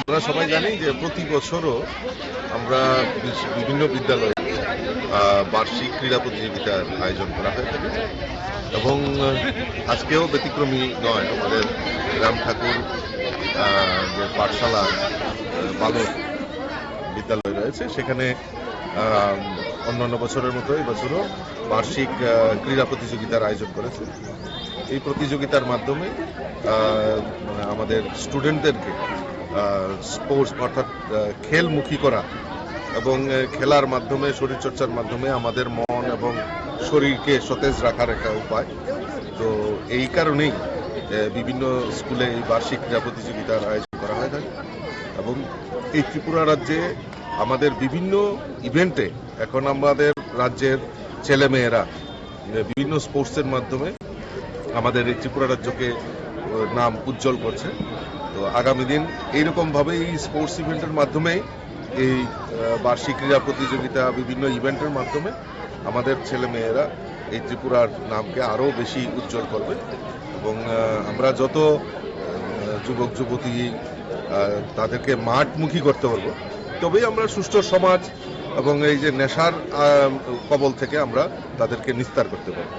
আমরা সবাই জানি যে প্রতি বছরও আমরা বিভিন্ন বিদ্যালয়ে বার্ষিক ক্রীড়া প্রতিযোগিতার আয়োজন করা হয়ে থাকে এবং আজকেও ব্যতিক্রমী নয়। আমাদের রাম ঠাকুর যে পাঠশালা বালক বিদ্যালয় রয়েছে সেখানে অন্যান্য বছরের মতো এবছরও বার্ষিক ক্রীড়া প্রতিযোগিতার আয়োজন করেছে। এই প্রতিযোগিতার মাধ্যমে আমাদের স্টুডেন্টদেরকে স্পোর্টস অর্থাৎ খেলমুখী করা এবং খেলার মাধ্যমে শরীরচর্চার মাধ্যমে আমাদের মন এবং শরীরকে সতেজ রাখার একটা উপায়। তো এই কারণেই বিভিন্ন স্কুলে এই বার্ষিক ক্রীড়া প্রতিযোগিতার আয়োজন করা হয়ে থাকে এবং এই ত্রিপুরা রাজ্যে আমাদের বিভিন্ন ইভেন্টে এখন আমাদের রাজ্যের ছেলেমেয়েরা বিভিন্ন স্পোর্টসের মাধ্যমে আমাদের এই ত্রিপুরা রাজ্যকে নাম উজ্জ্বল করছে। তো আগামী দিন এইরকমভাবেই স্পোর্টস ইভেন্টের মাধ্যমে এই বার্ষিক ক্রীড়া প্রতিযোগিতা বিভিন্ন ইভেন্টের মাধ্যমে আমাদের ছেলেমেয়েরা এই ত্রিপুরার নামকে আরও বেশি উজ্জ্বল করবে এবং আমরা যত যুবক যুবতী তাদেরকে মাঠমুখী করতে পারবো তবেই আমরা সুষ্ঠু সমাজ এবং এই যে নেশার কবল থেকে আমরা তাদেরকে নিস্তার করতে পারবো।